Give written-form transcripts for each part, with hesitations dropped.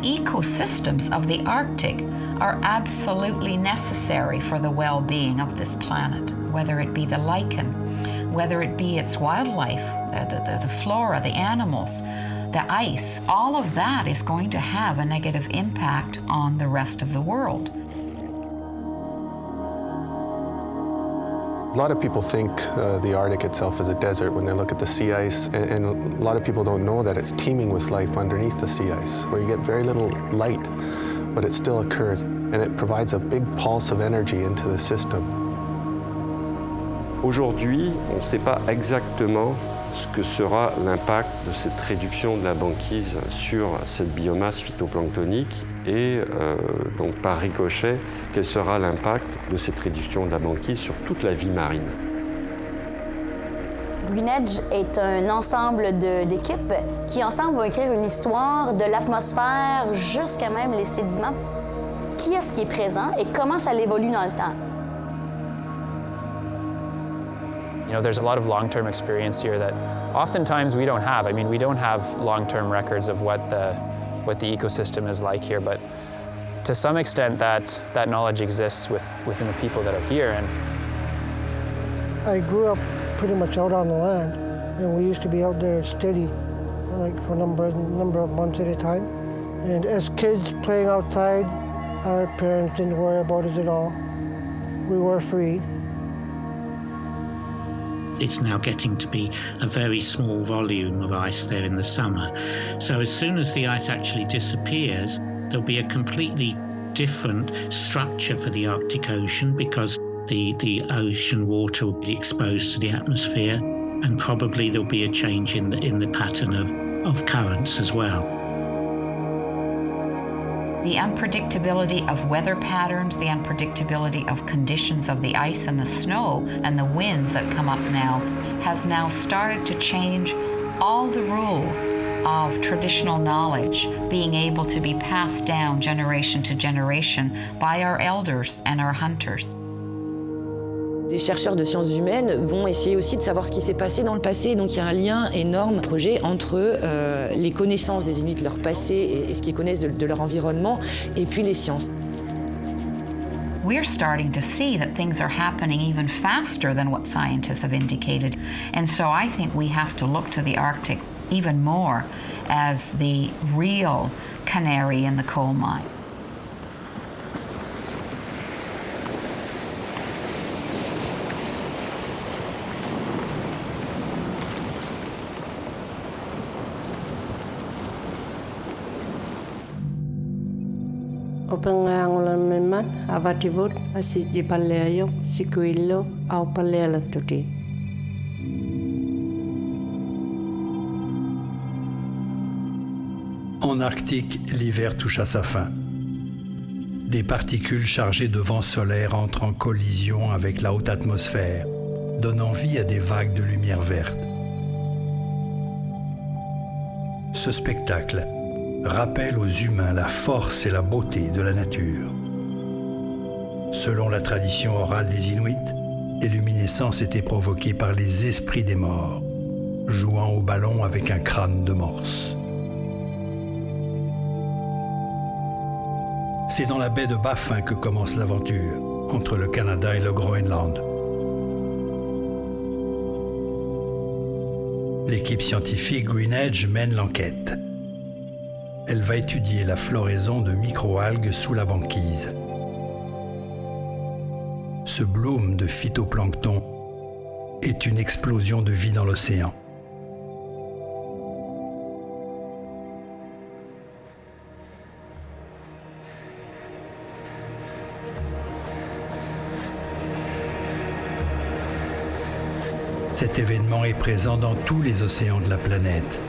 ecosystems of the Arctic are absolutely necessary for the well-being of this planet, whether it be the lichen, whether it be its wildlife, the flora, the animals, the ice. All of that is going to have a negative impact on the rest of the world. A lot of people think the Arctic itself is a desert when they look at the sea ice, and a lot of people don't know that it's teeming with life underneath the sea ice, where you get very little light, but it still occurs, and it provides a big pulse of energy into the system. Aujourd'hui, on ne sait pas exactement ce que sera l'impact de cette réduction de la banquise sur cette biomasse phytoplanctonique et donc par ricochet, quel sera l'impact de cette réduction de la banquise sur toute la vie marine. Greenedge est un ensemble d'équipes qui ensemble vont écrire une histoire de l'atmosphère jusqu'à même les sédiments. Qui est-ce qui est présent et comment ça évolue dans le temps? You know, there's a lot of long-term experience here that oftentimes we don't have. I mean, we don't have long-term records of what the ecosystem is like here, but to some extent that knowledge exists within the people that are here. And I grew up pretty much out on the land, and we used to be out there steady, like for a number of months at a time. And as kids playing outside, our parents didn't worry about us at all. We were free. It's now getting to be a very small volume of ice there in the summer. So as soon as the ice actually disappears, there'll be a completely different structure for the Arctic Ocean because the ocean water will be exposed to the atmosphere, and probably there'll be a change in the pattern of currents as well. The unpredictability of weather patterns, the unpredictability of conditions of the ice and the snow and the winds that come up now has now started to change all the rules of traditional knowledge being able to be passed down generation to generation by our elders and our hunters. Les chercheurs de sciences humaines vont essayer aussi de savoir ce qui s'est passé dans le passé. Donc il y a un lien énorme, projet, entre les connaissances des Inuits, leur passé et ce qu'ils connaissent de leur environnement, et puis les sciences. We're starting to see that things are happening even faster than what scientists have indicated. And so I think we have to look to the Arctic even more as the real canary in the coal mine. Opengangulan avativut asiji paleayo sikuillo au palealatuti. En Arctique, l'hiver touche à sa fin. Des particules chargées de vent solaire entrent en collision avec la haute atmosphère, donnant vie à des vagues de lumière verte. Ce spectacle rappelle aux humains la force et la beauté de la nature. Selon la tradition orale des Inuits, les luminescences étaient provoquées par les esprits des morts, jouant au ballon avec un crâne de morse. C'est dans la baie de Baffin que commence l'aventure, entre le Canada et le Groenland. L'équipe scientifique Greenedge mène l'enquête. Elle va étudier la floraison de microalgues sous la banquise. Ce bloom de phytoplancton est une explosion de vie dans l'océan. Cet événement est présent dans tous les océans de la planète.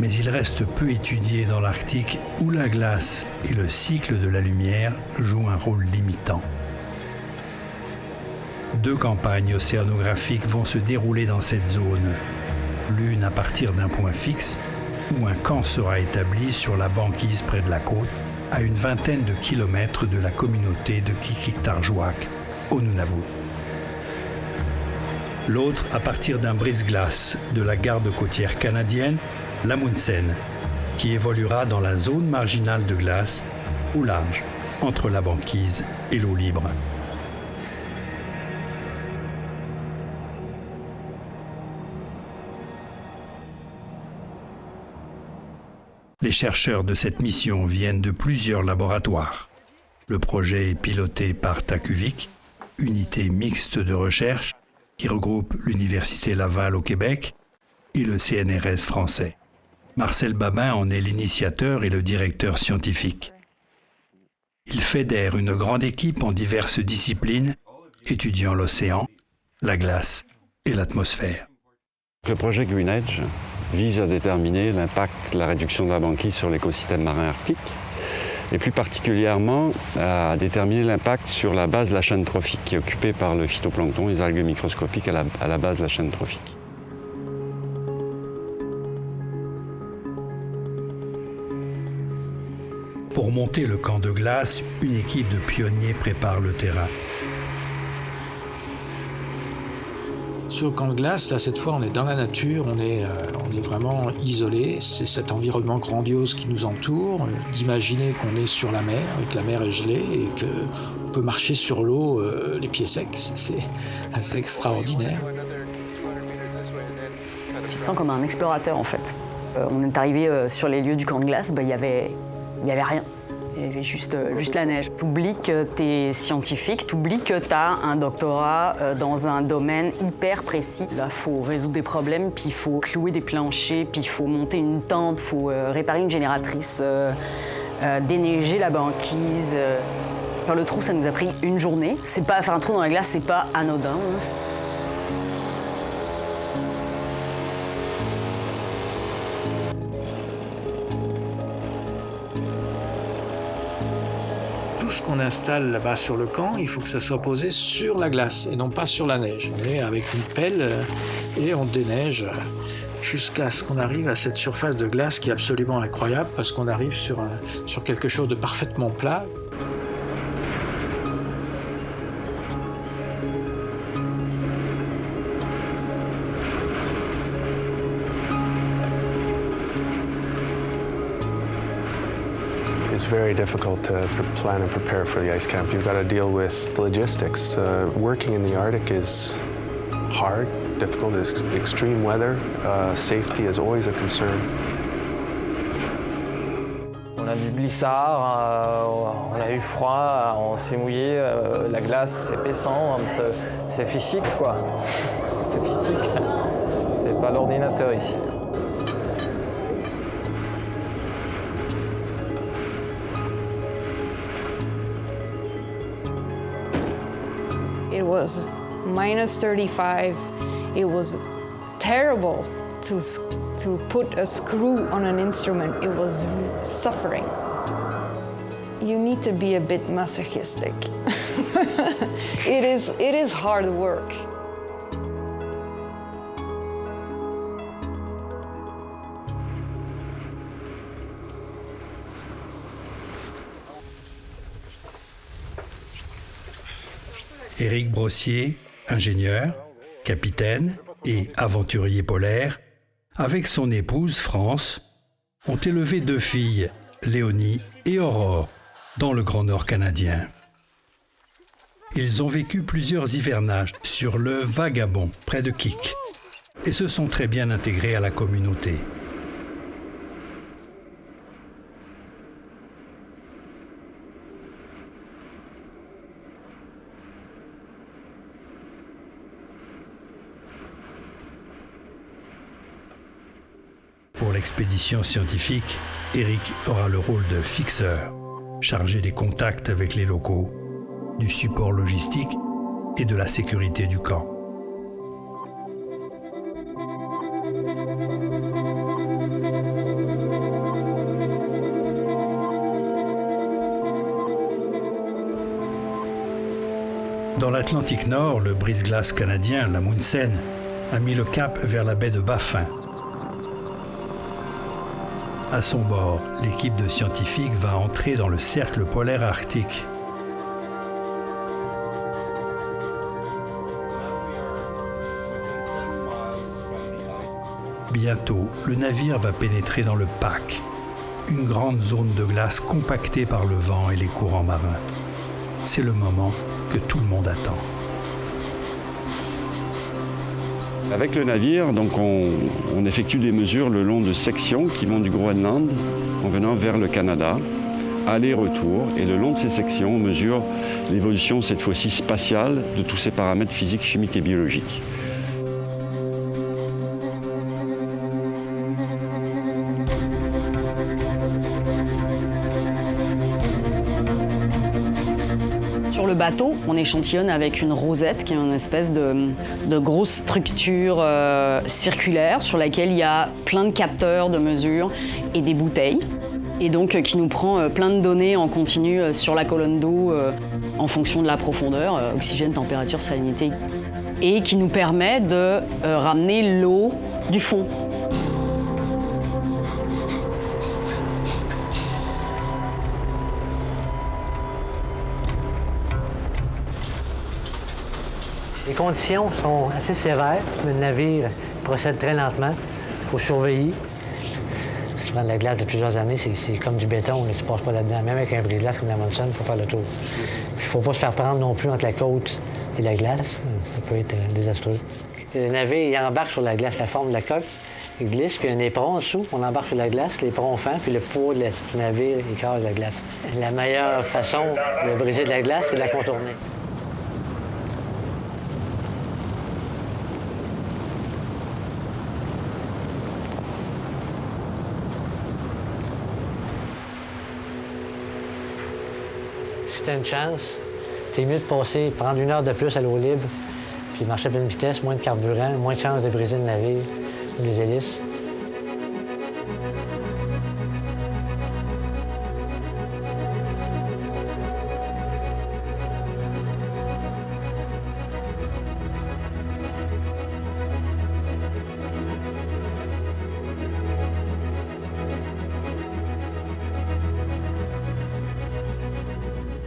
Mais il reste peu étudié dans l'Arctique où la glace et le cycle de la lumière jouent un rôle limitant. 2 campagnes océanographiques vont se dérouler dans cette zone, l'une à partir d'un point fixe, où un camp sera établi sur la banquise près de la côte, à une vingtaine de kilomètres de la communauté de Qikiqtarjuaq, au Nunavut. L'autre à partir d'un brise-glace de la garde côtière canadienne, l'Amundsen, qui évoluera dans la zone marginale de glace, au large, entre la banquise et l'eau libre. Les chercheurs de cette mission viennent de plusieurs laboratoires. Le projet est piloté par TACUVIC, unité mixte de recherche qui regroupe l'Université Laval au Québec et le CNRS français. Marcel Babin en est l'initiateur et le directeur scientifique. Il fédère une grande équipe en diverses disciplines, étudiant l'océan, la glace et l'atmosphère. Le projet Green Edge vise à déterminer l'impact de la réduction de la banquise sur l'écosystème marin arctique et plus particulièrement à déterminer l'impact sur la base de la chaîne trophique qui est occupée par le phytoplancton, les algues microscopiques à la base de la chaîne trophique. Pour monter le camp de glace, une équipe de pionniers prépare le terrain. Sur le camp de glace, là, cette fois, on est dans la nature, on est vraiment isolé. C'est cet environnement grandiose qui nous entoure. D'imaginer qu'on est sur la mer et que la mer est gelée et qu'on peut marcher sur l'eau les pieds secs, c'est assez extraordinaire. Tu te sens comme un explorateur, en fait. On est arrivé sur les lieux du camp de glace, il y avait rien. Il y avait juste la neige. T'oublies que t'es scientifique, t'oublies que t'as un doctorat dans un domaine hyper précis. Là, faut résoudre des problèmes, puis il faut clouer des planchers, puis il faut monter une tente, il faut réparer une génératrice, déneiger la banquise. Faire le trou, ça nous a pris une journée. C'est pas faire un trou dans la glace, c'est pas anodin. Tout ce qu'on installe là-bas sur le camp, il faut que ça soit posé sur la glace et non pas sur la neige. On est avec une pelle et on déneige jusqu'à ce qu'on arrive à cette surface de glace qui est absolument incroyable parce qu'on arrive sur quelque chose de parfaitement plat. It's very difficult to plan and prepare for the ice camp. You've got to deal with logistics. Working in the Arctic is hard, difficult. There's extreme weather. Safety is always a concern. On a du glissard, on a eu froid, on s'est mouillé, la glace c'est épaissante, c'est physique quoi. C'est physique. C'est pas l'ordinateur ici. It was minus 35. It was terrible to put a screw on an instrument. It was suffering. You need to be a bit masochistic. It is hard work. Éric Brossier, ingénieur, capitaine et aventurier polaire, avec son épouse France, ont élevé 2 filles, Léonie et Aurore, dans le Grand Nord canadien. Ils ont vécu plusieurs hivernages sur le Vagabond, près de Kik, et se sont très bien intégrés à la communauté. Pour l'expédition scientifique, Éric aura le rôle de fixeur, chargé des contacts avec les locaux, du support logistique et de la sécurité du camp. Dans l'Atlantique Nord, le brise-glace canadien, l'Amundsen, a mis le cap vers la baie de Baffin. À son bord, l'équipe de scientifiques va entrer dans le cercle polaire arctique. Bientôt, le navire va pénétrer dans le pack, une grande zone de glace compactée par le vent et les courants marins. C'est le moment que tout le monde attend. Avec le navire, donc on effectue des mesures le long de sections qui vont du Groenland en venant vers le Canada, aller-retour, et le long de ces sections, on mesure l'évolution, cette fois-ci spatiale, de tous ces paramètres physiques, chimiques et biologiques. Sur le bateau, on échantillonne avec une rosette qui est une espèce de grosse structure circulaire sur laquelle il y a plein de capteurs de mesure et des bouteilles. Et donc qui nous prend plein de données en continu sur la colonne d'eau en fonction de la profondeur, oxygène, température, salinité, et qui nous permet de ramener l'eau du fond. Les conditions sont assez sévères. Le navire procède très lentement. Il faut surveiller. Souvent, de la glace de plusieurs années, c'est comme du béton. Tu ne passes pas là-dedans. Même avec un brise-glace comme la Monson, il faut faire le tour. Il ne faut pas se faire prendre non plus entre la côte et la glace. Ça peut être désastreux. Le navire, il embarque sur la glace, la forme de la coque. Il glisse, puis il y a un éperon en dessous. On embarque sur la glace, l'éperon fend, puis le poids du navire écrase la glace. La meilleure façon de briser de la glace, c'est de la contourner. Si tu as une chance, c'est mieux de passer, prendre 1 heure de plus à l'eau libre, puis marcher à pleine vitesse, moins de carburant, moins de chances de briser le navire ou les hélices.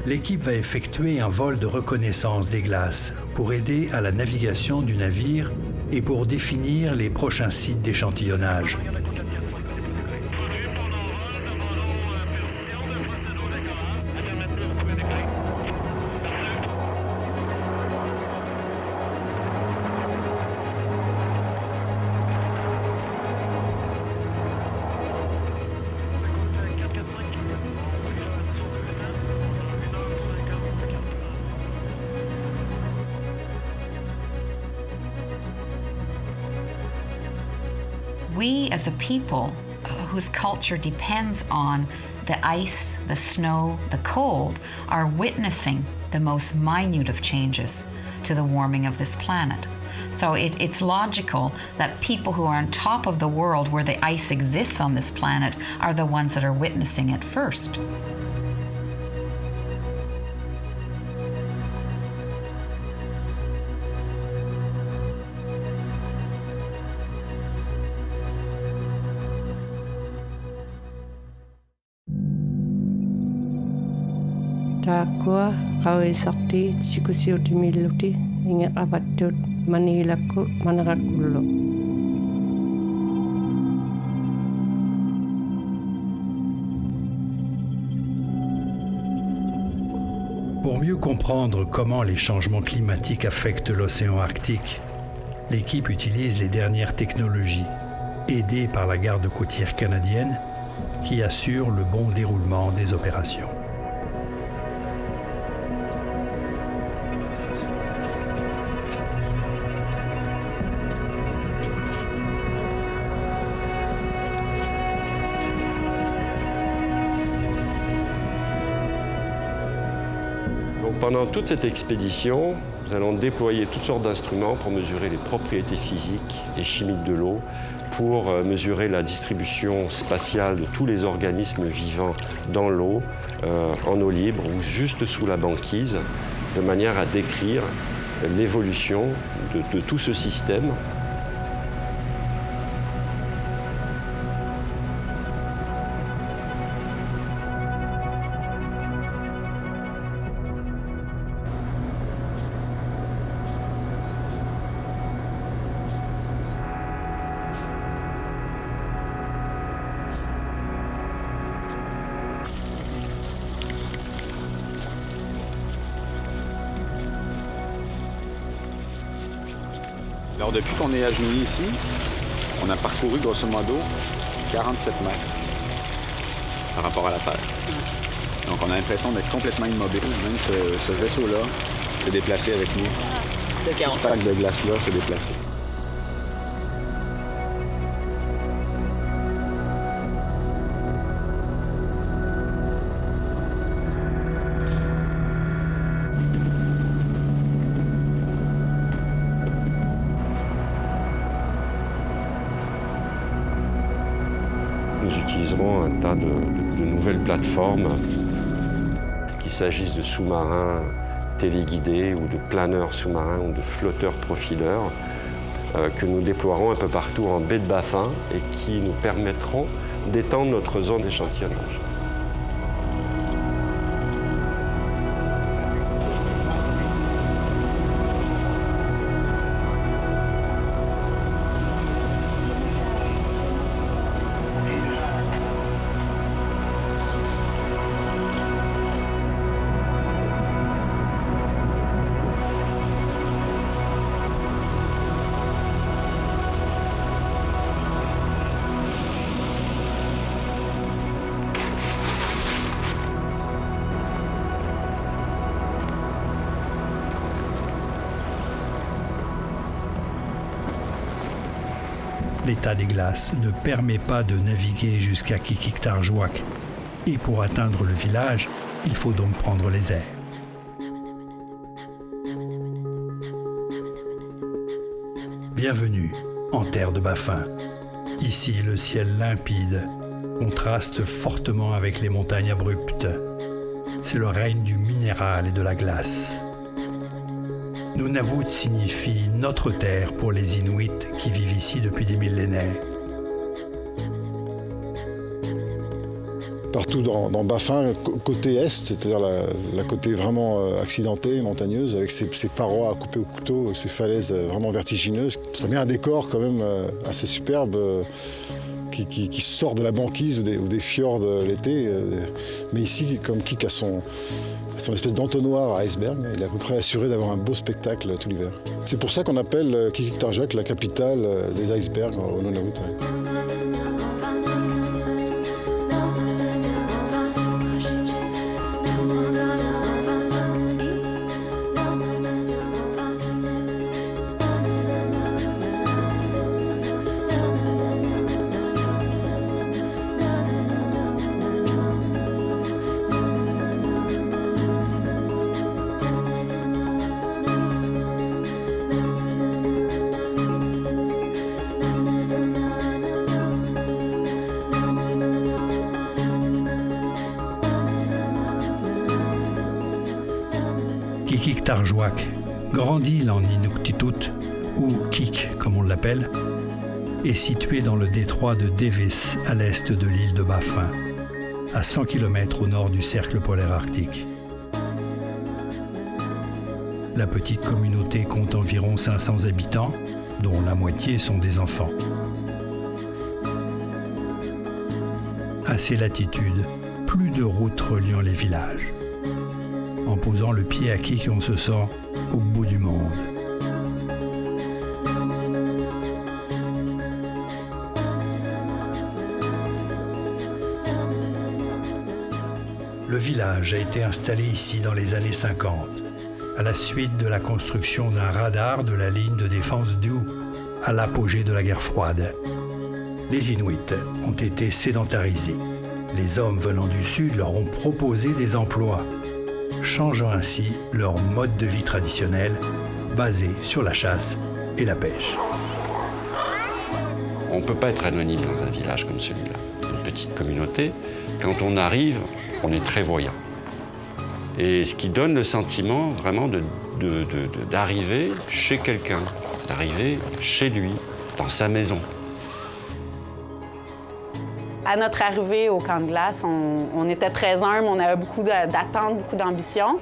L'équipe va effectuer un vol de reconnaissance des glaces pour aider à la navigation du navire et pour définir les prochains sites d'échantillonnage. We as a people whose culture depends on the ice, the snow, the cold, are witnessing the most minute of changes to the warming of this planet. So it's logical that people who are on top of the world where the ice exists on this planet are the ones that are witnessing it first. Takua kawe sakti sikusiu timiluti inga abatut manilaku manarakullo. Pour mieux comprendre comment les changements climatiques affectent l'océan Arctique, l'équipe utilise les dernières technologies, aidée par la garde côtière canadienne, qui assure le bon déroulement des opérations. Pendant toute cette expédition, nous allons déployer toutes sortes d'instruments pour mesurer les propriétés physiques et chimiques de l'eau, pour mesurer la distribution spatiale de tous les organismes vivants dans l'eau, en eau libre ou juste sous la banquise, de manière à décrire l'évolution de tout ce système. Alors depuis qu'on est agenouillé ici, on a parcouru grosso modo 47 mètres par rapport à la Terre. Donc on a l'impression d'être complètement immobile. Même ce vaisseau-là s'est déplacé avec nous. Ce pack de glace-là s'est déplacé. Nous utiliserons un tas de nouvelles plateformes, qu'il s'agisse de sous-marins téléguidés ou de planeurs sous-marins ou de flotteurs profileurs, que nous déploierons un peu partout en baie de Baffin et qui nous permettront d'étendre notre zone d'échantillonnage. L'état des glaces ne permet pas de naviguer jusqu'à Qikiqtarjuaq. Et pour atteindre le village, il faut donc prendre les airs. Bienvenue en terre de Baffin. Ici, le ciel limpide contraste fortement avec les montagnes abruptes. C'est le règne du minéral et de la glace. Nunavut signifie notre terre pour les Inuits qui vivent ici depuis des millénaires. Partout dans Baffin, côté est, c'est-à-dire la côté vraiment accidentée, montagneuse, avec ses parois à couper au couteau, ses falaises vraiment vertigineuses, ça met un décor quand même assez superbe qui sort de la banquise ou des fjords l'été. Mais ici, comme Kik a son espèce d'entonnoir à iceberg, il est à peu près assuré d'avoir un beau spectacle tout l'hiver. C'est pour ça qu'on appelle Qikiqtarjuaq la capitale des icebergs au Nunavut. Qikiqtarjuaq, grande île en Inuktitut, ou Kik comme on l'appelle, est située dans le détroit de Davis à l'est de l'île de Baffin, à 100 km au nord du cercle polaire arctique. La petite communauté compte environ 500 habitants, dont la moitié sont des enfants. À ces latitudes, plus de routes reliant les villages. En posant le pied à Kik, on se sent au bout du monde. Le village a été installé ici dans les années 50, à la suite de la construction d'un radar de la ligne de défense d'Oux, à l'apogée de la guerre froide. Les Inuits ont été sédentarisés. Les hommes venant du sud leur ont proposé des emplois, changeant ainsi leur mode de vie traditionnel basé sur la chasse et la pêche. On ne peut pas être anonyme dans un village comme celui-là, une petite communauté. Quand on arrive, on est très voyant. Et ce qui donne le sentiment vraiment d'arriver chez quelqu'un, d'arriver chez lui, dans sa maison. À notre arrivée au camp de glace, on était très humbles, on avait beaucoup d'attentes, beaucoup d'ambition.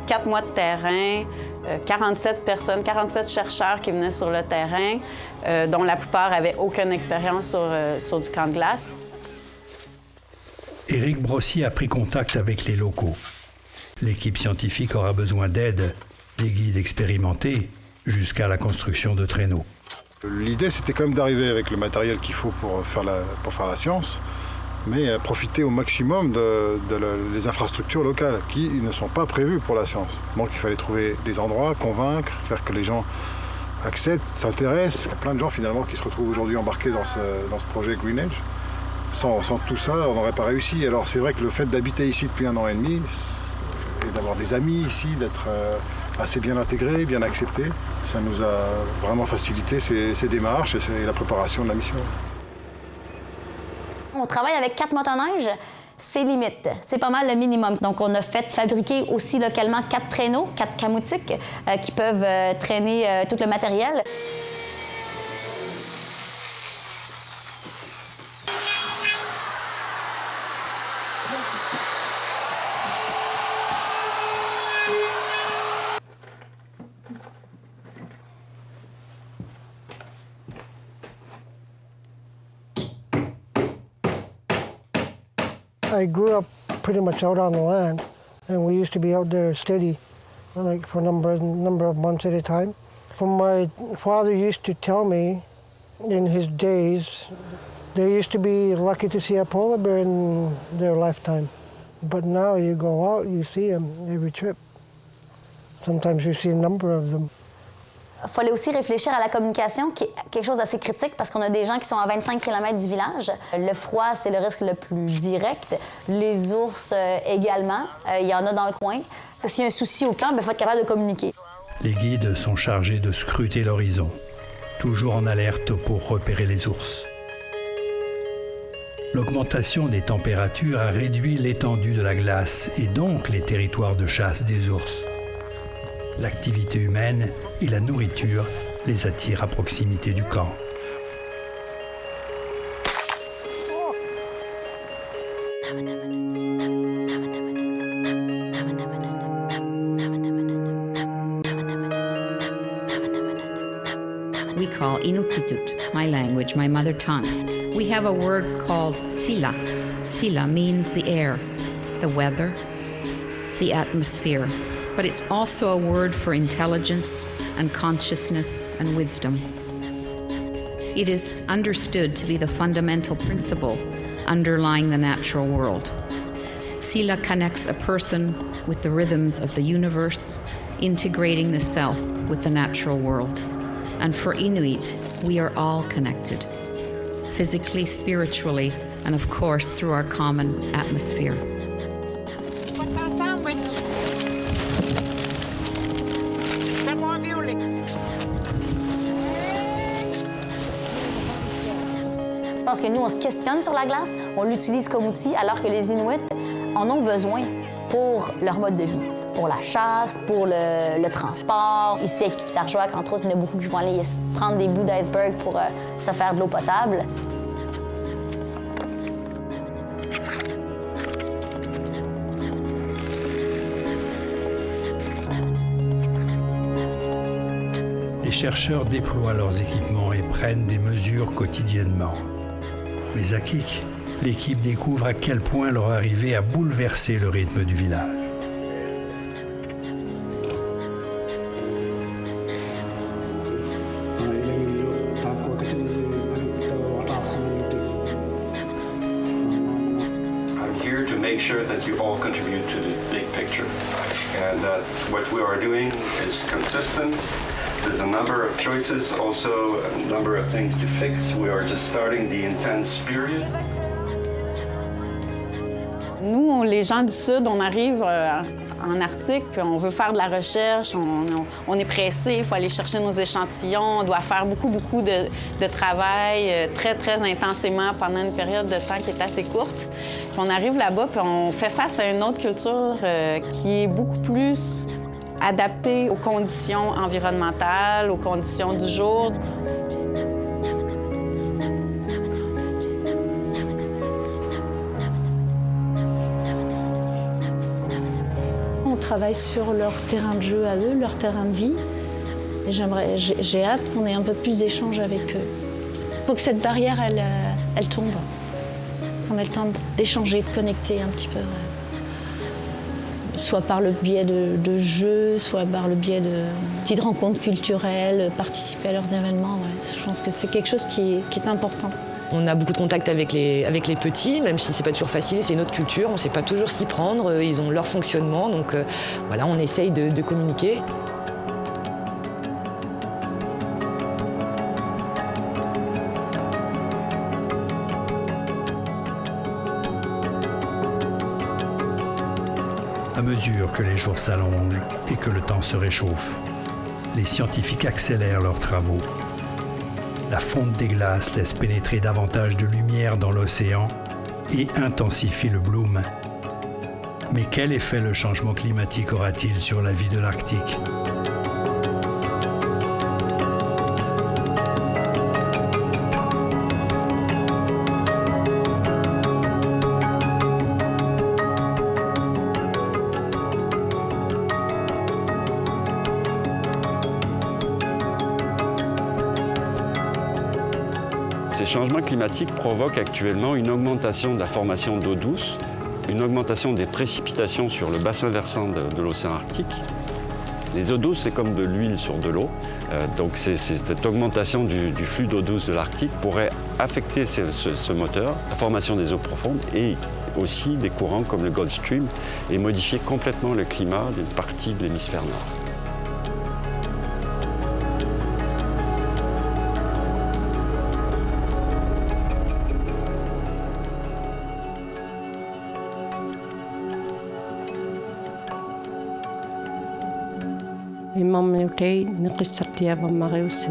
4 mois de terrain, 47 personnes, 47 chercheurs qui venaient sur le terrain, dont la plupart n'avaient aucune expérience sur du camp de glace. Éric Brossy a pris contact avec les locaux. L'équipe scientifique aura besoin d'aide, des guides expérimentés, jusqu'à la construction de traîneaux. L'idée, c'était quand même d'arriver avec le matériel qu'il faut pour faire la science, mais profiter au maximum des infrastructures locales qui ne sont pas prévues pour la science. Donc il fallait trouver des endroits, convaincre, faire que les gens acceptent, s'intéressent. Il y a plein de gens finalement qui se retrouvent aujourd'hui embarqués dans ce projet Green Edge. Sans tout ça, on n'aurait pas réussi. Alors c'est vrai que le fait d'habiter ici depuis 1 an et demi, et d'avoir des amis ici, d'être assez bien intégrés, bien acceptés, ça nous a vraiment facilité ces démarches et la préparation de la mission. On travaille avec 4 motoneiges, c'est limite. C'est pas mal le minimum. Donc, on a fait fabriquer aussi localement 4 traîneaux, 4 camoutiques qui peuvent traîner tout le matériel. I grew up pretty much out on the land, and we used to be out there steady, like for a number of months at a time. From my father used to tell me, in his days, they used to be lucky to see a polar bear in their lifetime. But now you go out, you see them every trip. Sometimes you see a number of them. Il fallait aussi réfléchir à la communication, qui est quelque chose d'assez critique parce qu'on a des gens qui sont à 25 km du village. Le froid, c'est le risque le plus direct. Les ours également, il y en a dans le coin. S'il y a un souci au camp, il faut être capable de communiquer. Les guides sont chargés de scruter l'horizon, toujours en alerte pour repérer les ours. L'augmentation des températures a réduit l'étendue de la glace et donc les territoires de chasse des ours. L'activité humaine et la nourriture les attirent à proximité du camp. We call Inuktitut, my language, my mother tongue. We have a word called sila. Sila means the air, the weather, the atmosphere. But it's also a word for intelligence and consciousness and wisdom. It is understood to be the fundamental principle underlying the natural world. Sila connects a person with the rhythms of the universe, integrating the self with the natural world. And for Inuit, we are all connected, physically, spiritually, and of course through our common atmosphere. Je pense que nous, on se questionne sur la glace, on l'utilise comme outil, alors que les Inuits en ont besoin pour leur mode de vie, pour la chasse, pour le transport. Ici, à Qikiqtarjuaq, entre autres, il y en a beaucoup qui vont aller prendre des bouts d'iceberg pour se faire de l'eau potable. Les chercheurs déploient leurs équipements et prennent des mesures quotidiennement. Mais à Kik, l'équipe découvre à quel point leur arrivée a bouleversé le rythme du village. I'm here to make sure that you all contribute to the big picture and that what we are doing is consistent. There's a number of choices, also a number of things to fix. We are just starting the intense period. Nous, les gens du Sud, on arrive en Arctique, puis on veut faire de la recherche, on est pressé, il faut aller chercher nos échantillons, on doit faire beaucoup de travail très, très intensément pendant une période de temps qui est assez courte. Puis on arrive là-bas, puis on fait face à une autre culture qui est beaucoup plus adaptée aux conditions environnementales, aux conditions du jour. On travaille sur leur terrain de jeu à eux, leur terrain de vie. Et j'ai hâte qu'on ait un peu plus d'échanges avec eux. Il faut que cette barrière, elle tombe. On ait le temps d'échanger, de connecter un petit peu. soit par le biais de jeux, soit par le biais de petites rencontres culturelles, participer à leurs événements. Ouais. Je pense que c'est quelque chose qui est important. On a beaucoup de contacts avec les petits, même si c'est pas toujours facile, c'est une autre culture, on ne sait pas toujours s'y prendre, ils ont leur fonctionnement, donc voilà, on essaye de communiquer. À mesure que les jours s'allongent et que le temps se réchauffe, les scientifiques accélèrent leurs travaux. La fonte des glaces laisse pénétrer davantage de lumière dans l'océan et intensifie le bloom. Mais quel effet le changement climatique aura-t-il sur la vie de l'Arctique ? Ces changements climatiques provoquent actuellement une augmentation de la formation d'eau douce, une augmentation des précipitations sur le bassin versant de l'océan Arctique. Les eaux douces, c'est comme de l'huile sur de l'eau. Donc cette augmentation du flux d'eau douce de l'Arctique pourrait affecter ce moteur, la formation des eaux profondes et aussi des courants comme le Gulf Stream et modifier complètement le climat d'une partie de l'hémisphère nord. Imam Newtei Nikisartia Vamariusu.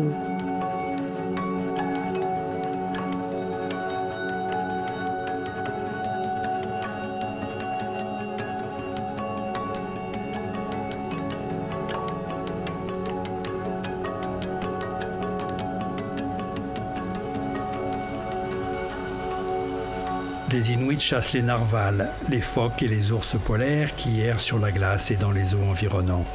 Les Inuits chassent les narvals, les phoques et les ours polaires qui errent sur la glace et dans les eaux environnantes.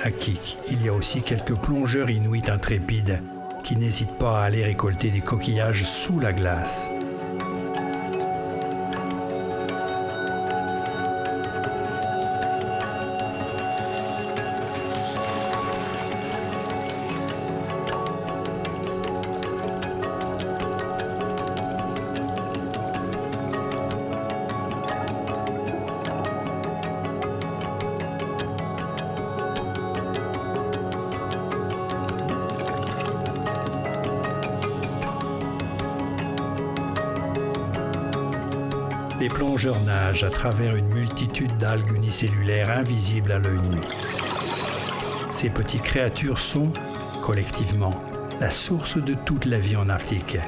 À Kik, il y a aussi quelques plongeurs inuits intrépides qui n'hésitent pas à aller récolter des coquillages sous la glace. Les plongeurs nagent à travers une multitude d'algues unicellulaires invisibles à l'œil nu. Ces petites créatures sont, collectivement, la source de toute la vie en Arctique.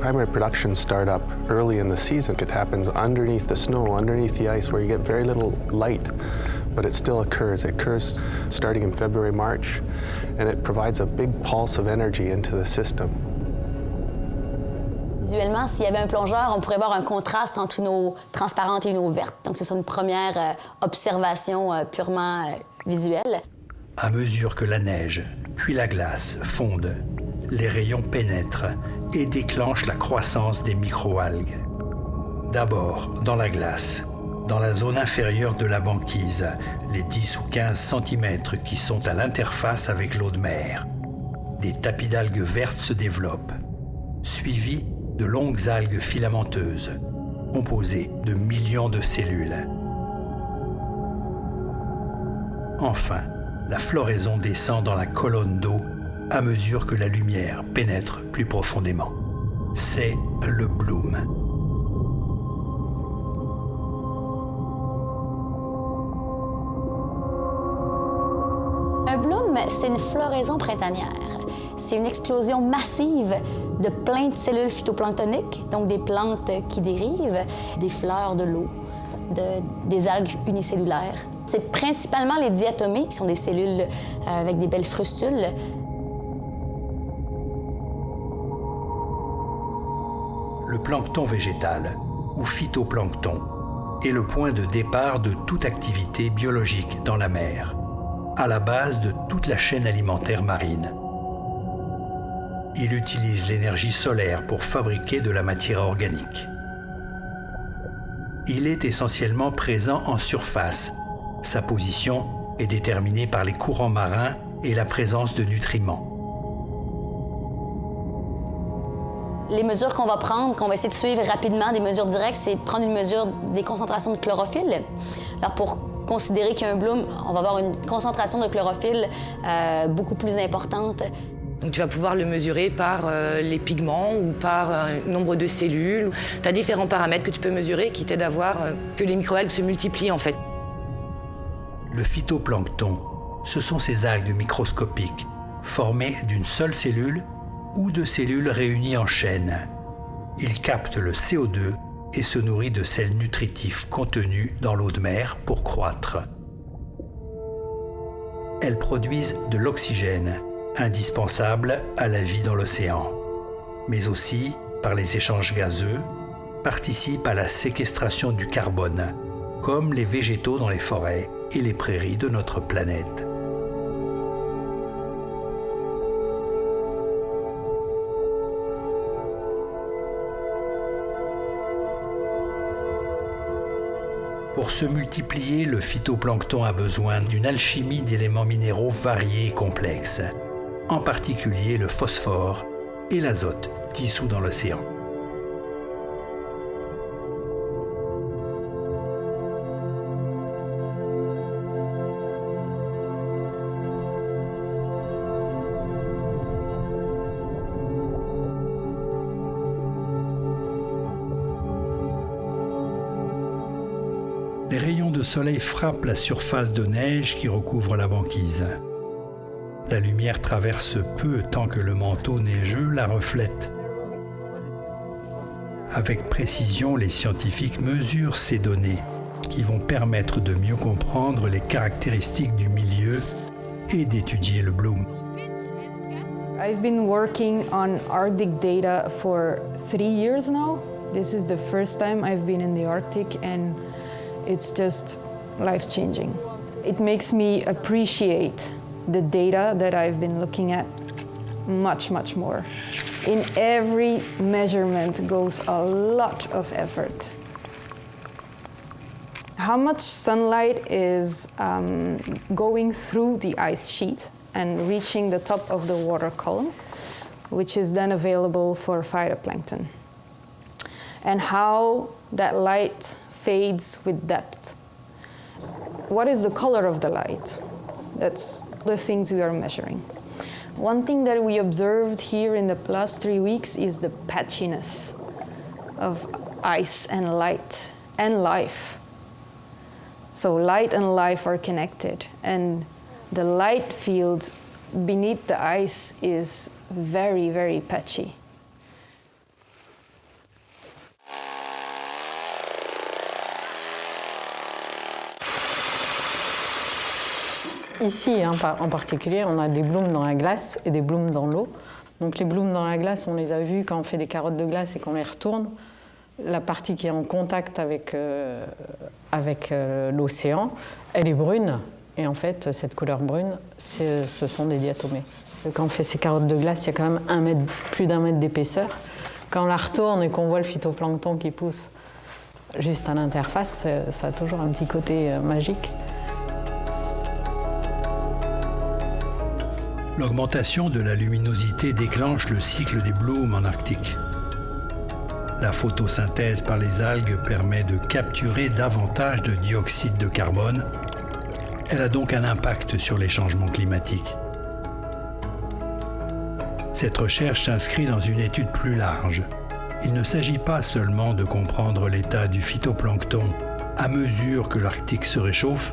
Primary production start up early in the season. It happens underneath the snow, underneath the ice, where you get very little light, but it still occurs. It occurs starting in February, March, and it provides a big pulse of energy into the system. Visuellement, s'il y avait un plongeur, on pourrait voir un contraste entre une eau transparente et une eau verte. Donc, ce sera une première observation purement visuelle. À mesure que la neige, puis la glace fondent, les rayons pénètrent et déclenchent la croissance des microalgues. D'abord dans la glace, dans la zone inférieure de la banquise, les 10 ou 15 cm qui sont à l'interface avec l'eau de mer. Des tapis d'algues vertes se développent, suivis de longues algues filamenteuses, composées de millions de cellules. Enfin, la floraison descend dans la colonne d'eau à mesure que la lumière pénètre plus profondément. C'est le bloom. bloom, c'est une floraison printanière. C'est une explosion massive de plein de cellules phytoplanctoniques, donc des plantes qui dérivent, des fleurs de l'eau, des algues unicellulaires. C'est principalement les diatomées, qui sont des cellules avec des belles frustules. Le plancton végétal, ou phytoplancton, est le point de départ de toute activité biologique dans la mer, à la base de toute la chaîne alimentaire marine. Il utilise l'énergie solaire pour fabriquer de la matière organique. Il est essentiellement présent en surface. Sa position est déterminée par les courants marins et la présence de nutriments. Les mesures qu'on va prendre, qu'on va essayer de suivre rapidement, des mesures directes, c'est prendre une mesure des concentrations de chlorophylle. Alors pour considérer qu'il y a un bloom, on va avoir une concentration de chlorophylle beaucoup plus importante. Donc tu vas pouvoir le mesurer par les pigments ou par un nombre de cellules. Tu as différents paramètres que tu peux mesurer qui t'aident à voir que les microalgues se multiplient en fait. Le phytoplancton, ce sont ces algues microscopiques formées d'une seule cellule ou de cellules réunies en chaîne. Il capte le CO2 et se nourrit de sels nutritifs contenus dans l'eau de mer pour croître. Elles produisent de l'oxygène, indispensable à la vie dans l'océan, mais aussi, par les échanges gazeux, participent à la séquestration du carbone, comme les végétaux dans les forêts et les prairies de notre planète. Pour se multiplier, le phytoplancton a besoin d'une alchimie d'éléments minéraux variés et complexes, en particulier le phosphore et l'azote dissous dans l'océan. Les rayons de soleil frappent la surface de neige qui recouvre la banquise. La lumière traverse peu tant que le manteau neigeux la reflète. Avec précision, les scientifiques mesurent ces données qui vont permettre de mieux comprendre les caractéristiques du milieu et d'étudier le bloom. I've been working on Arctic data for 3 years now. This is the first time I've been in the Arctic and it's just life-changing. It makes me appreciate the data that I've been looking at much, much more. In every measurement goes a lot of effort. How much sunlight is going through the ice sheet and reaching the top of the water column, which is then available for phytoplankton. And how that light fades with depth. What is the color of the light? That's the things we are measuring. One thing that we observed here in the last 3 weeks is the patchiness of ice and light and life. So light and life are connected, and the light field beneath the ice is very, very patchy. Ici, en particulier, on a des blooms dans la glace et des blooms dans l'eau. Donc les blooms dans la glace, on les a vus quand on fait des carottes de glace et qu'on les retourne. La partie qui est en contact avec l'océan, elle est brune. Et en fait, cette couleur brune, ce sont des diatomées. Quand on fait ces carottes de glace, il y a quand même plus d'1 mètre d'épaisseur. Quand on la retourne et qu'on voit le phytoplancton qui pousse juste à l'interface, ça a toujours un petit côté magique. L'augmentation de la luminosité déclenche le cycle des blooms en Arctique. La photosynthèse par les algues permet de capturer davantage de dioxyde de carbone. Elle a donc un impact sur les changements climatiques. Cette recherche s'inscrit dans une étude plus large. Il ne s'agit pas seulement de comprendre l'état du phytoplancton à mesure que l'Arctique se réchauffe,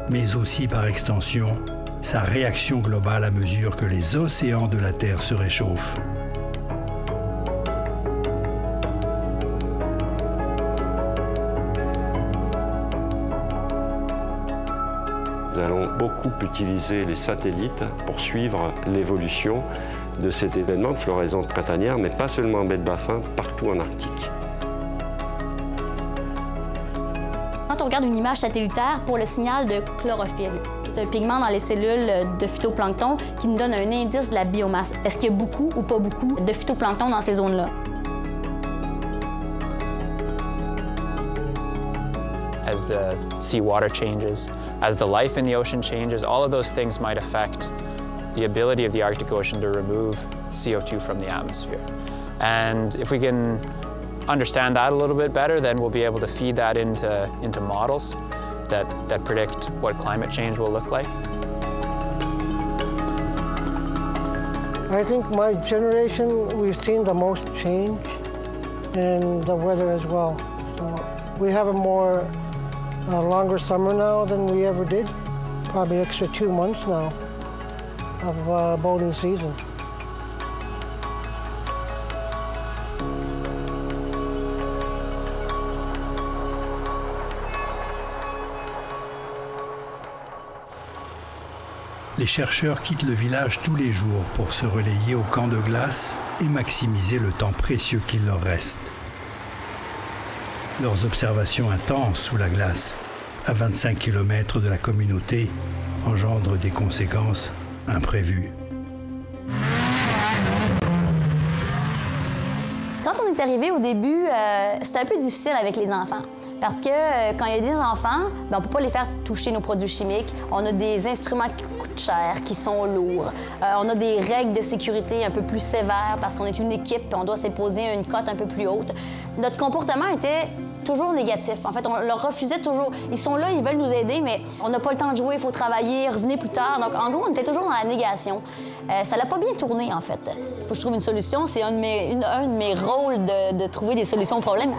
mais aussi par extension sa réaction globale à mesure que les océans de la Terre se réchauffent. Nous allons beaucoup utiliser les satellites pour suivre l'évolution de cet événement de floraison printanière, mais pas seulement en baie de Baffin, partout en Arctique. Quand on regarde une image satellitaire pour le signal de chlorophylle, c'est un pigment dans les cellules de phytoplancton qui nous donne un indice de la biomasse. Est-ce qu'il y a beaucoup ou pas beaucoup de phytoplancton dans ces zones-là? As the seawater changes, as the life in the ocean changes, all of those things might affect the ability of the Arctic Ocean to remove CO2 from the atmosphere. And if we can understand that a little bit better, then we'll be able to feed that into models that predict what climate change will look like. I think my generation, we've seen the most change in the weather as well. So we have a more longer summer now than we ever did. Probably extra 2 months now of boating season. Les chercheurs quittent le village tous les jours pour se relayer au camp de glace et maximiser le temps précieux qu'il leur reste. Leurs observations intenses sous la glace, à 25 km de la communauté, engendrent des conséquences imprévues. Quand on est arrivé au début, c'était un peu difficile avec les enfants. Parce que quand il y a des enfants, on ne peut pas les faire toucher nos produits chimiques. On a des instruments qui coûtent cher, qui sont lourds. On a des règles de sécurité un peu plus sévères parce qu'on est une équipe et on doit s'imposer une cote un peu plus haute. Notre comportement était toujours négatif. En fait, on leur refusait toujours. Ils sont là, ils veulent nous aider, mais on n'a pas le temps de jouer, il faut travailler, revenez plus tard. Donc, en gros, on était toujours dans la négation. Ça l'a pas bien tourné, en fait. Il faut que je trouve une solution. C'est un de mes rôles de trouver des solutions aux problèmes.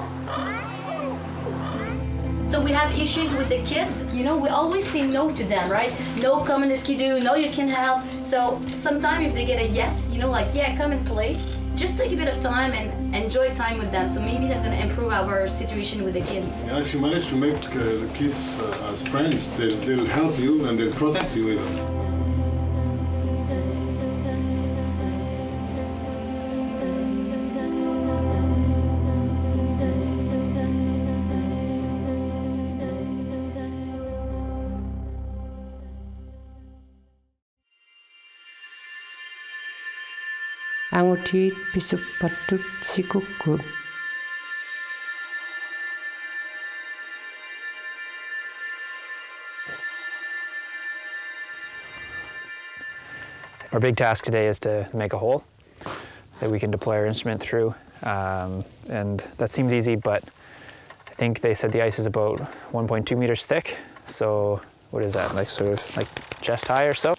So we have issues with the kids, you know, we always say no to them, right? No, come in the skidoo, no, you can help. So sometimes if they get a yes, you know, like, yeah, come and play, just take a bit of time and enjoy time with them. So maybe that's going to improve our situation with the kids. Yeah, if you manage to make the kids as friends, they'll help you and they'll protect you even. Angutit pisupatut sikukul. Our big task today is to make a hole that we can deploy our instrument through. And that seems easy, but I think they said the ice is about 1.2 meters thick. So what is that, like sort of like chest high or so?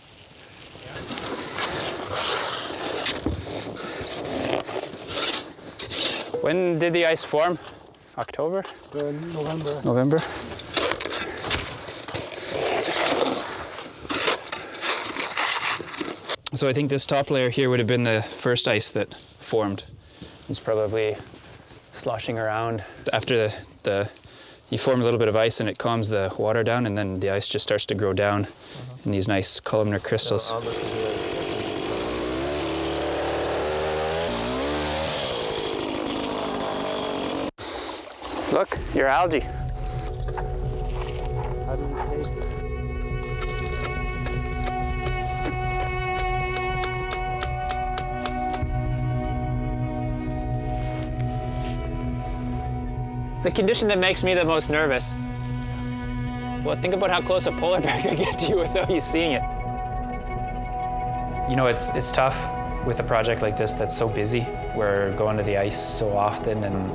When did the ice form? October? November. November? So I think this top layer here would have been the first ice that formed. It's probably sloshing around. After you form a little bit of ice and it calms the water down, and then the ice just starts to grow down in these nice columnar crystals. Look, your algae. How do you taste it? It's a condition that makes me the most nervous. Well, think about how close a polar bear could get to you without you seeing it. You know, it's tough with a project like this that's so busy. We're going to the ice so often, and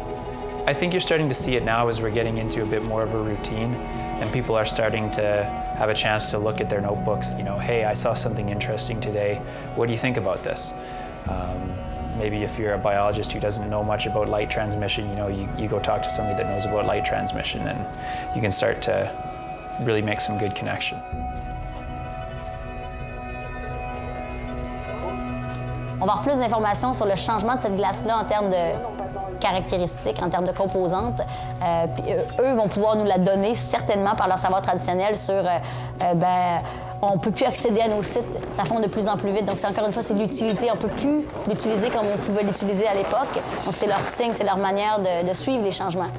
I think you're starting to see it now as we're getting into a bit more of a routine, and people are starting to have a chance to look at their notebooks. You know, hey, I saw something interesting today. What do you think about this? Maybe if you're a biologist who doesn't know much about light transmission, you know, you go talk to somebody that knows about light transmission, and you can start to really make some good connections. On va avoir plus d'informations sur le changement de cette glace-là en termes de caractéristiques, en termes de composantes. Puis eux vont pouvoir nous la donner certainement par leur savoir traditionnel sur, on ne peut plus accéder à nos sites, ça fond de plus en plus vite. Donc, c'est encore une fois, c'est l'utilité. On ne peut plus l'utiliser comme on pouvait l'utiliser à l'époque. Donc, c'est leur signe, c'est leur manière de suivre les changements.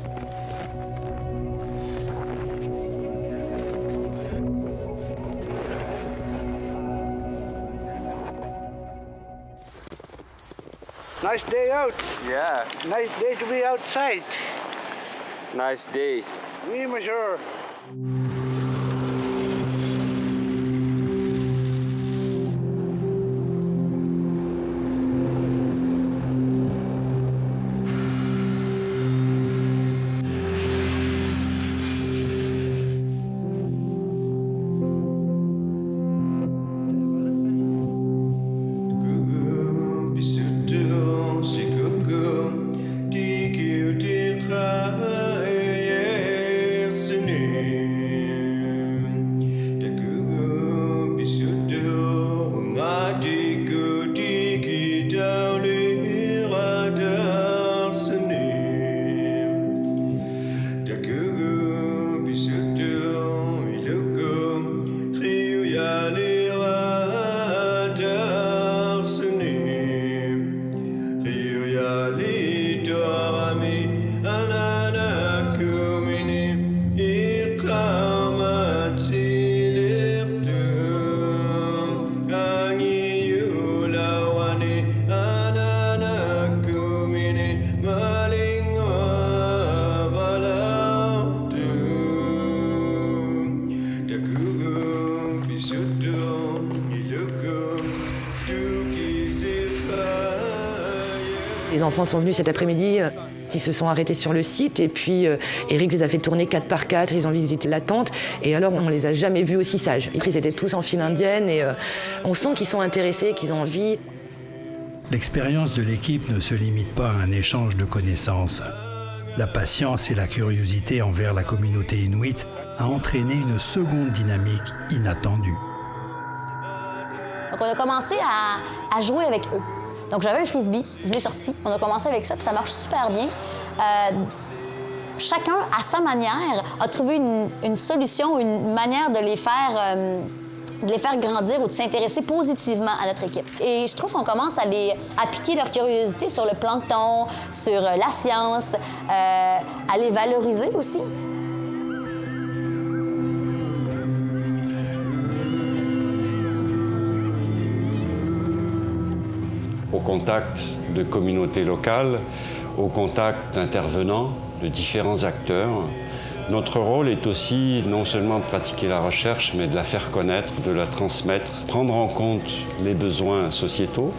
Nice day out. Yeah. Nice day to be outside. Nice day. Oui, monsieur. Les enfants sont venus cet après-midi, ils se sont arrêtés sur le site et puis Eric les a fait tourner 4 par 4, ils ont visité la tente et alors on les a jamais vus aussi sages. Ils étaient tous en file indienne et on sent qu'ils sont intéressés, qu'ils ont envie. L'expérience de l'équipe ne se limite pas à un échange de connaissances. La patience et la curiosité envers la communauté inuite a entraîné une seconde dynamique inattendue. Donc on a commencé à jouer avec eux. Donc j'avais un frisbee, je l'ai sorti, on a commencé avec ça, puis ça marche super bien. Chacun, à sa manière, a trouvé une solution, une manière de les faire grandir ou de s'intéresser positivement à notre équipe. Et je trouve qu'on commence à piquer leur curiosité sur le plancton, sur la science, à les valoriser aussi. Au contact de communautés locales, au contact d'intervenants, de différents acteurs. Notre rôle est aussi non seulement de pratiquer la recherche, mais de la faire connaître, de la transmettre, prendre en compte les besoins sociétaux,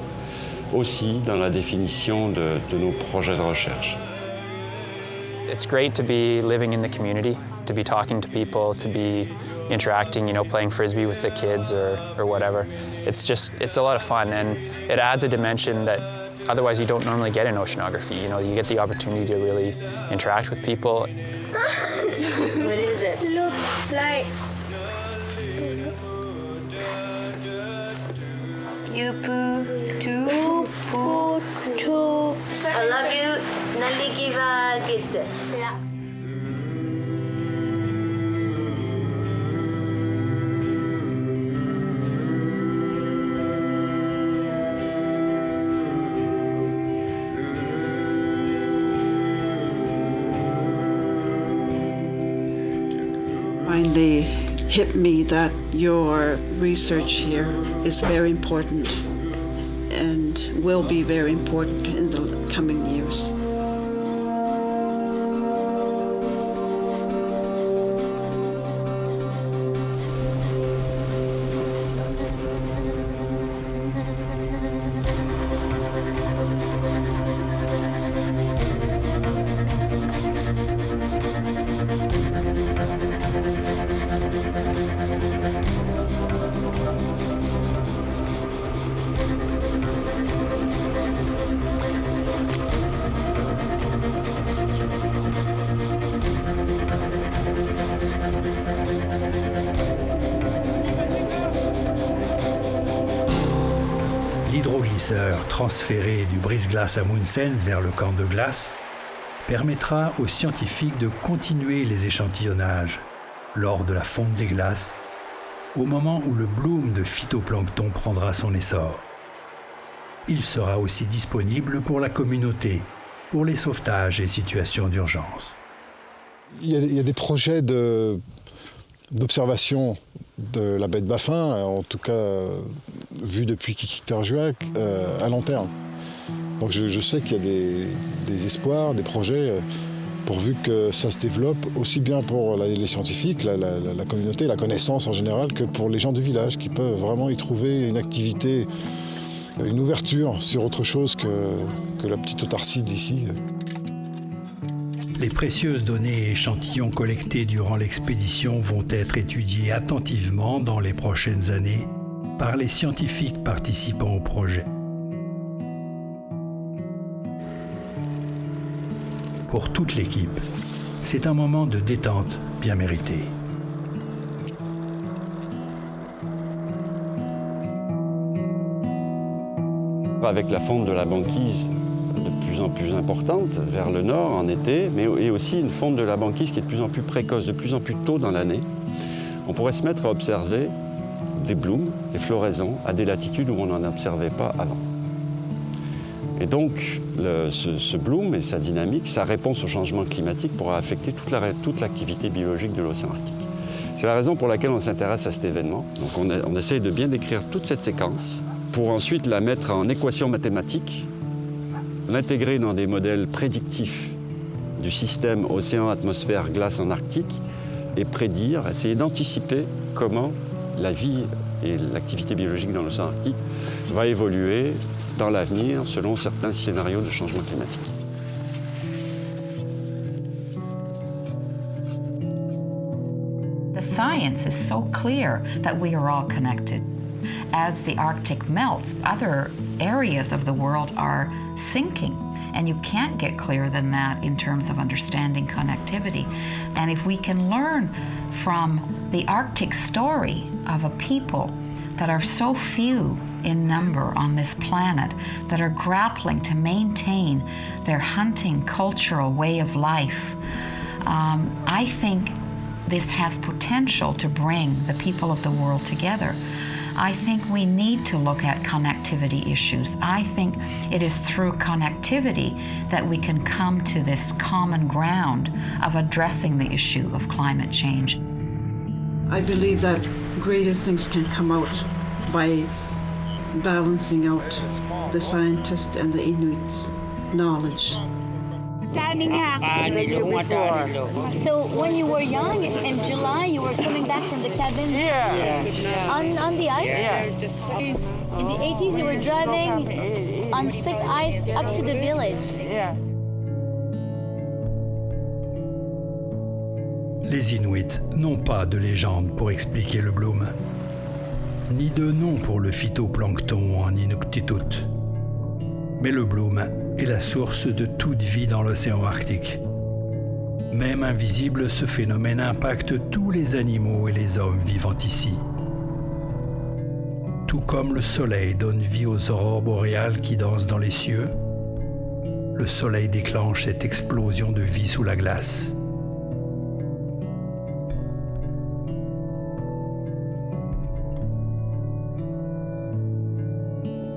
aussi dans la définition de nos projets de recherche. It's great to be living in the community, to be talking to people, to be interacting, playing frisbee with the kids or whatever. It's a lot of fun and it adds a dimension that otherwise you don't normally get in oceanography. You get the opportunity to really interact with people. What is it? Looks like you poo two poo two. I love you. Naligiva git. Yeah. Finally hit me that your research here is very important and will be very important in the coming years. l'épaisseur transférée du brise-glace Amundsen vers le camp de glace permettra aux scientifiques de continuer les échantillonnages lors de la fonte des glaces, au moment où le bloom de phytoplancton prendra son essor. Il sera aussi disponible pour la communauté, pour les sauvetages et situations d'urgence. Il y a des projets d'observation de la baie de Baffin, en tout cas vu depuis Qikiqtarjuaq, à long terme. Donc je sais qu'il y a des espoirs, des projets, pourvu que ça se développe aussi bien pour les scientifiques, la communauté, la connaissance en général, que pour les gens du village qui peuvent vraiment y trouver une activité, une ouverture sur autre chose que la petite autarcie d'ici. Les précieuses données et échantillons collectés durant l'expédition vont être étudiés attentivement dans les prochaines années par les scientifiques participant au projet. Pour toute l'équipe, c'est un moment de détente bien mérité. Avec la fonte de la banquise de plus en plus importante vers le nord en été, mais et aussi une fonte de la banquise qui est de plus en plus précoce, de plus en plus tôt dans l'année, on pourrait se mettre à observer des blooms, des floraisons, à des latitudes où on n'en observait pas avant. Et donc, ce bloom et sa dynamique, sa réponse au changement climatique pourra affecter toute l'activité biologique de l'océan Arctique. C'est la raison pour laquelle on s'intéresse à cet événement. Donc on essaye de bien décrire toute cette séquence pour ensuite la mettre en équation mathématique, l'intégrer dans des modèles prédictifs du système océan-atmosphère-glace en Arctique et prédire, essayer d'anticiper comment la vie et l'activité biologique dans l'océan Arctique va évoluer dans l'avenir selon certains scénarios de changement climatique. The science is so clear that we are all connected. As the Arctic melts, other areas of the world are sinking. And you can't get clearer than that in terms of understanding connectivity. And if we can learn from the Arctic story of a people that are so few in number on this planet, that are grappling to maintain their hunting cultural way of life, I think this has potential to bring the people of the world together. I think we need to look at connectivity issues. I think it is through connectivity that we can come to this common ground of addressing the issue of climate change. I believe that greater things can come out by balancing out the scientist and the Inuit's knowledge. So when you were young, in July, you were coming back from the cabin? On the ice? In the 80s, you were driving on thick ice up to the village? Les Inuits n'ont pas de légende pour expliquer le bloom, ni de nom pour le phytoplancton en Inuktitut. Mais le bloom est la source de toute vie dans l'océan Arctique. Même invisible, ce phénomène impacte tous les animaux et les hommes vivant ici. Tout comme le soleil donne vie aux aurores boréales qui dansent dans les cieux, le soleil déclenche cette explosion de vie sous la glace.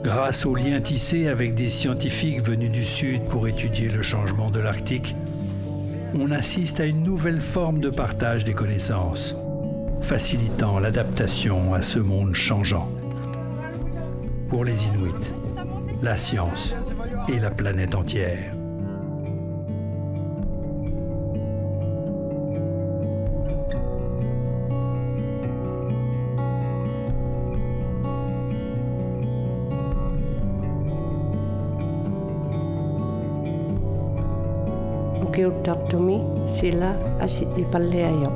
Grâce aux liens tissés avec des scientifiques venus du Sud pour étudier le changement de l'Arctique, on assiste à une nouvelle forme de partage des connaissances, facilitant l'adaptation à ce monde changeant. Pour les Inuits, la science et la planète entière. Kiutartumi sila asit ipalleayo.